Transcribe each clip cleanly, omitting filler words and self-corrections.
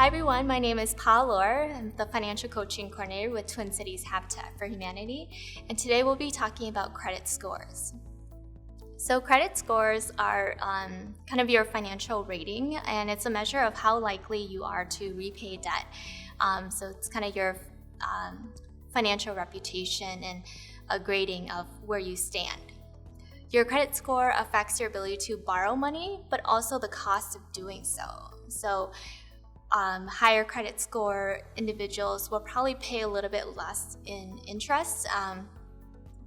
Hi everyone, my name is Paulor. I'm the Financial Coaching Coordinator with Twin Cities Habitat for Humanity, and today we'll be talking about credit scores. So credit scores are kind of your financial rating, and it's a measure of how likely you are to repay debt. So it's kind of your financial reputation and a grading of where you stand. Your credit score affects your ability to borrow money, but also the cost of doing so. So higher credit score individuals will probably pay a little bit less in interest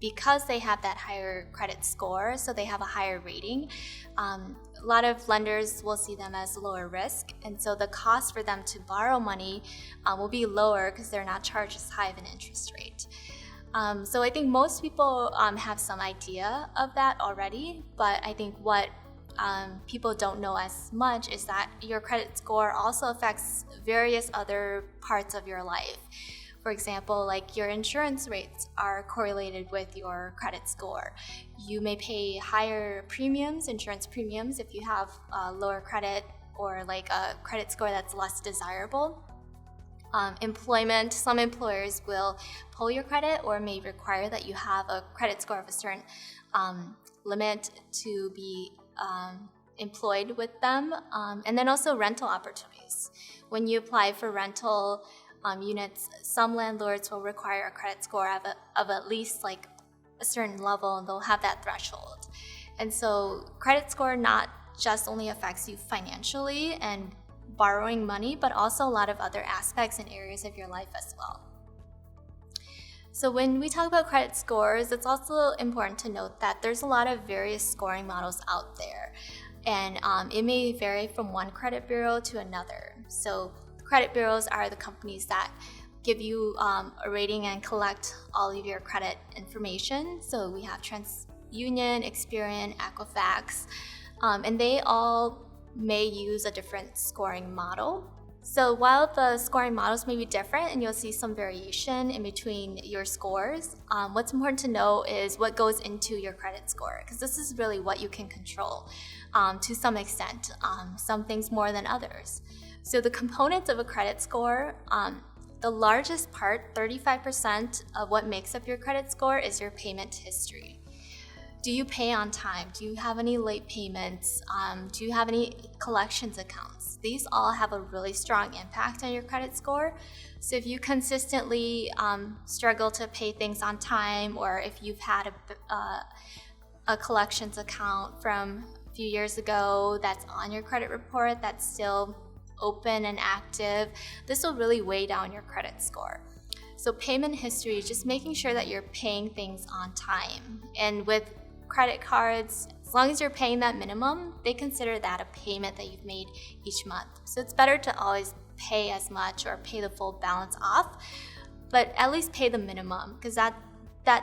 because they have that higher credit score, so they have a higher rating. A lot of lenders will see them as lower risk, and so the cost for them to borrow money will be lower because they're not charged as high of an interest rate. So I think most people have some idea of that already, but I think what people don't know as much is that your credit score also affects various other parts of your life. For example, like your insurance rates are correlated with your credit score. You may pay higher premiums, insurance premiums, if you have lower credit or like a credit score that's less desirable. Employment, some employers will pull your credit or may require that you have a credit score of a certain limit to be employed with them, and then also rental opportunities. When you apply for rental units, some landlords will require a credit score of at least like a certain level, and they'll have that threshold. And so credit score not just only affects you financially and borrowing money, but also a lot of other aspects and areas of your life as well. So when we talk about credit scores, it's also important to note that there's a lot of various scoring models out there, and it may vary from one credit bureau to another. So credit bureaus are the companies that give you a rating and collect all of your credit information. So we have TransUnion, Experian, Equifax, and they all may use a different scoring model. So while the scoring models may be different and you'll see some variation in between your scores, what's important to know is what goes into your credit score, because this is really what you can control to some extent, some things more than others. So the components of a credit score, the largest part, 35% of what makes up your credit score, is your payment history. Do you pay on time? Do you have any late payments? Do you have any collections accounts? These all have a really strong impact on your credit score. So if you consistently struggle to pay things on time, or if you've had a collections account from a few years ago that's on your credit report that's still open and active, this will really weigh down your credit score. So payment history is just making sure that you're paying things on time. And with credit cards, as long as you're paying that minimum, they consider that a payment that you've made each month. So it's better to always pay as much or pay the full balance off, but at least pay the minimum, because that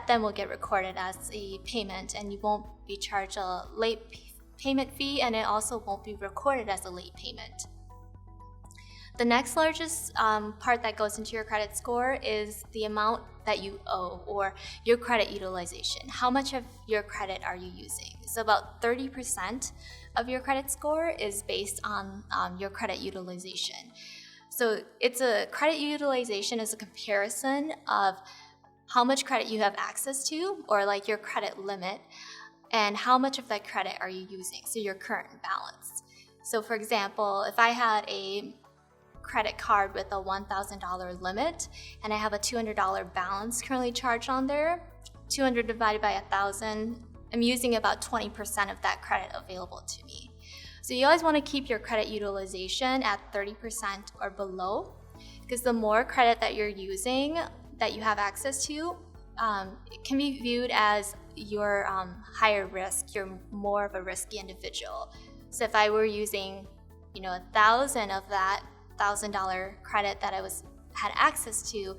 then will get recorded as a payment and you won't be charged a late payment fee, and it also won't be recorded as a late payment. The next largest part that goes into your credit score is the amount that you owe, or your credit utilization. How much of your credit are you using? So about 30% of your credit score is based on your credit utilization. So it's a credit utilization is a comparison of how much credit you have access to, or like your credit limit, and how much of that credit are you using, so your current balance. So for example, if I had a credit card with a $1,000 limit and I have a $200 balance currently charged on there, 200 divided by 1,000, I'm using about 20% of that credit available to me. So you always want to keep your credit utilization at 30% or below, because the more credit that you're using, that you have access to, it can be viewed as you're higher risk, you're more of a risky individual. So if I were using 1,000 of that $1,000 credit that I had access to,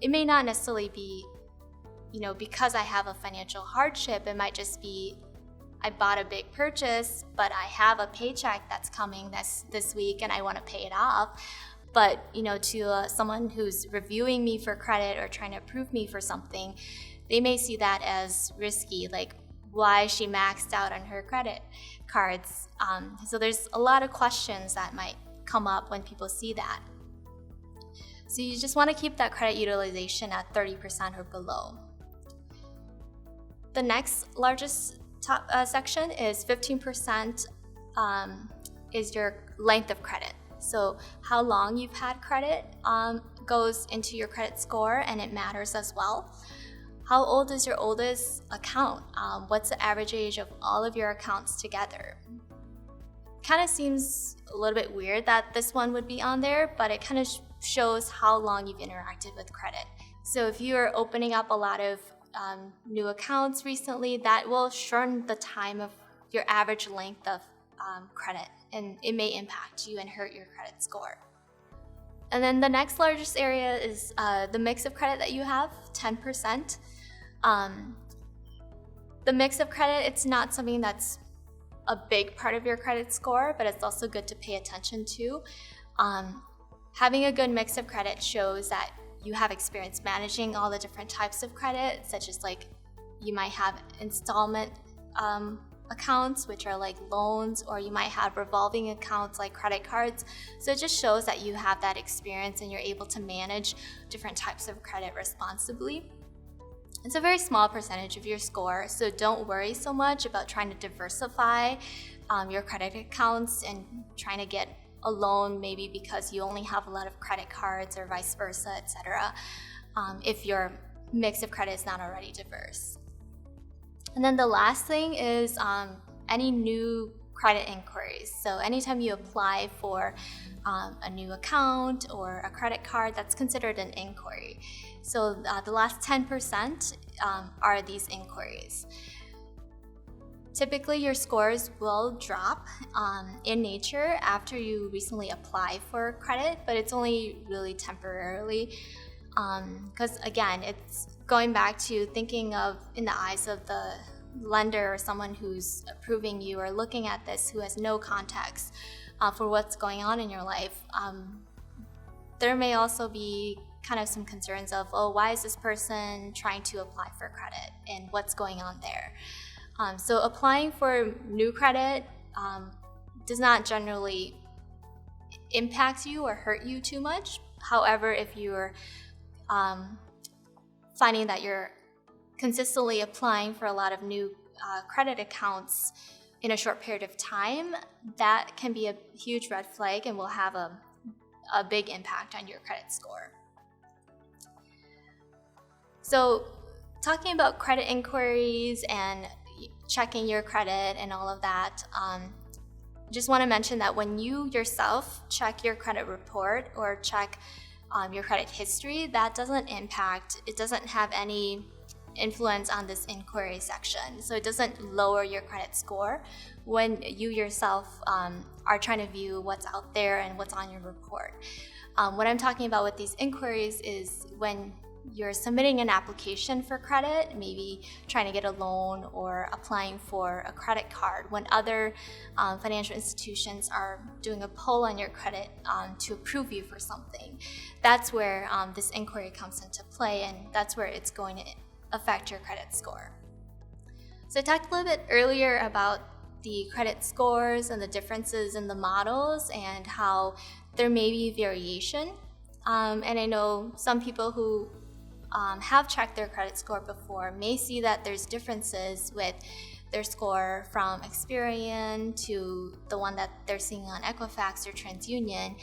it may not necessarily be, because I have a financial hardship. It might just be I bought a big purchase, but I have a paycheck that's coming this week and I want to pay it off. But to someone who's reviewing me for credit or trying to approve me for something, they may see that as risky, like why she maxed out on her credit cards. So there's a lot of questions that might come up when people see that. So you just want to keep that credit utilization at 30% or below. The next largest section is 15% is your length of credit. So how long you've had credit goes into your credit score, and it matters as well. How old is your oldest account? What's the average age of all of your accounts together? Kind of seems a little bit weird that this one would be on there, but it kind of shows how long you've interacted with credit. So if you are opening up a lot of new accounts recently, that will shorten the time of your average length of credit, and it may impact you and hurt your credit score. And then the next largest area is the mix of credit that you have, 10%. The mix of credit, it's not something that's a big part of your credit score, but it's also good to pay attention to. Having a good mix of credit shows that you have experience managing all the different types of credit, such as like you might have installment accounts, which are like loans, or you might have revolving accounts like credit cards. So it just shows that you have that experience and you're able to manage different types of credit responsibly. It's a very small percentage of your score, so don't worry so much about trying to diversify your credit accounts and trying to get a loan maybe because you only have a lot of credit cards or vice versa, etc. If your mix of credit is not already diverse. And then the last thing is any new credit inquiries. So anytime you apply for a new account or a credit card, that's considered an inquiry. So the last 10% are these inquiries. Typically, your scores will drop in nature after you recently apply for credit, but it's only really temporarily because, again, it's going back to thinking of in the eyes of the lender or someone who's approving you or looking at this who has no context for what's going on in your life. There may also be kind of some concerns of, why is this person trying to apply for credit and what's going on there? So applying for new credit does not generally impact you or hurt you too much. However, if you're finding that you're consistently applying for a lot of new credit accounts in a short period of time, that can be a huge red flag and will have a big impact on your credit score. So talking about credit inquiries and checking your credit and all of that, just want to mention that when you yourself check your credit report or check your credit history, that doesn't have any influence on this inquiry section. So it doesn't lower your credit score when you yourself are trying to view what's out there and what's on your report. What I'm talking about with these inquiries is when you're submitting an application for credit, maybe trying to get a loan or applying for a credit card, when other financial institutions are doing a poll on your credit to approve you for something. That's where this inquiry comes into play, and that's where it's going to affect your credit score. So I talked a little bit earlier about the credit scores and the differences in the models and how there may be variation. And I know some people who have checked their credit score before may see that there's differences with their score from Experian to the one that they're seeing on Equifax or TransUnion.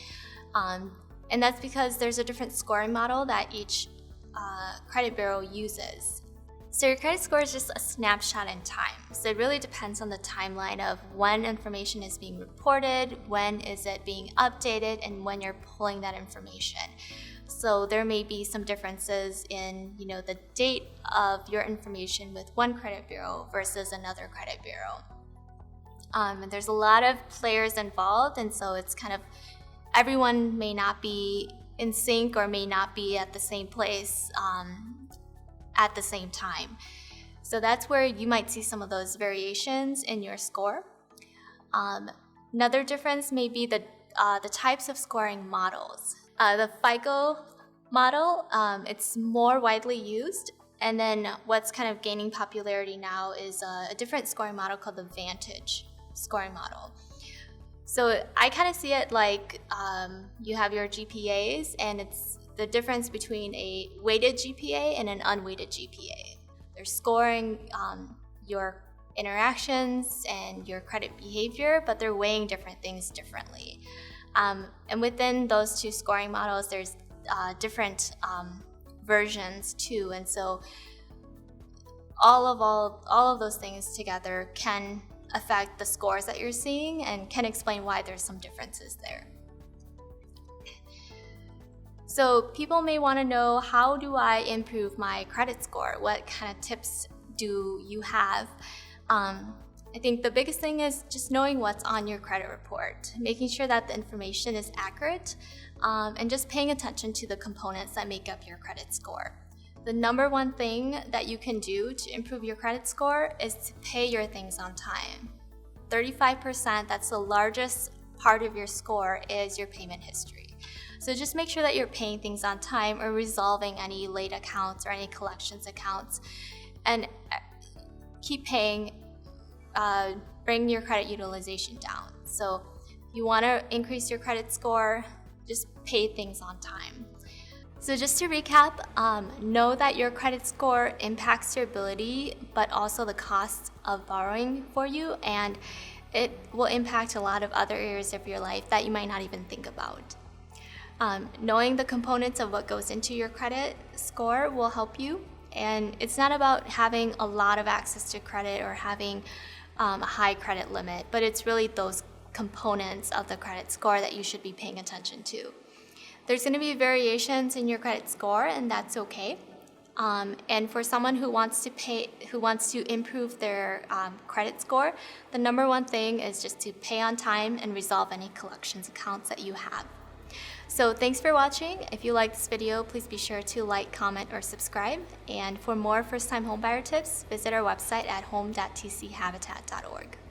And that's because there's a different scoring model that each credit bureau uses. So your credit score is just a snapshot in time. So it really depends on the timeline of when information is being reported, when is it being updated, and when you're pulling that information. So there may be some differences in, the date of your information with one credit bureau versus another credit bureau. And there's a lot of players involved, and so it's kind of everyone may not be in sync or may not be at the same place at the same time. So that's where you might see some of those variations in your score. Another difference may be the types of scoring models. The FICO model, it's more widely used, and then what's kind of gaining popularity now is a different scoring model called the Vantage scoring model. So I kind of see it like you have your GPAs, and it's the difference between a weighted GPA and an unweighted GPA. They're scoring your interactions and your credit behavior, but they're weighing different things differently. And within those two scoring models, there's different versions too, and so all of those things together can affect the scores that you're seeing and can explain why there's some differences there. So people may want to know, how do I improve my credit score? What kind of tips do you have? I think the biggest thing is just knowing what's on your credit report, making sure that the information is accurate, and just paying attention to the components that make up your credit score. The number one thing that you can do to improve your credit score is to pay your things on time. 35%, that's the largest part of your score, is your payment history. So just make sure that you're paying things on time or resolving any late accounts or any collections accounts, and keep paying, bring your credit utilization down. So if you want to increase your credit score, just pay things on time. So just to recap, know that your credit score impacts your ability, but also the cost of borrowing for you, and it will impact a lot of other areas of your life that you might not even think about. Knowing the components of what goes into your credit score will help you, and it's not about having a lot of access to credit or having a high credit limit, but it's really those components of the credit score that you should be paying attention to. There's going to be variations in your credit score, and that's okay. And for someone who wants to improve their credit score, the number one thing is just to pay on time and resolve any collections accounts that you have. So thanks for watching. If you like this video, please be sure to like, comment, or subscribe. And for more first-time homebuyer tips, visit our website at home.tchabitat.org.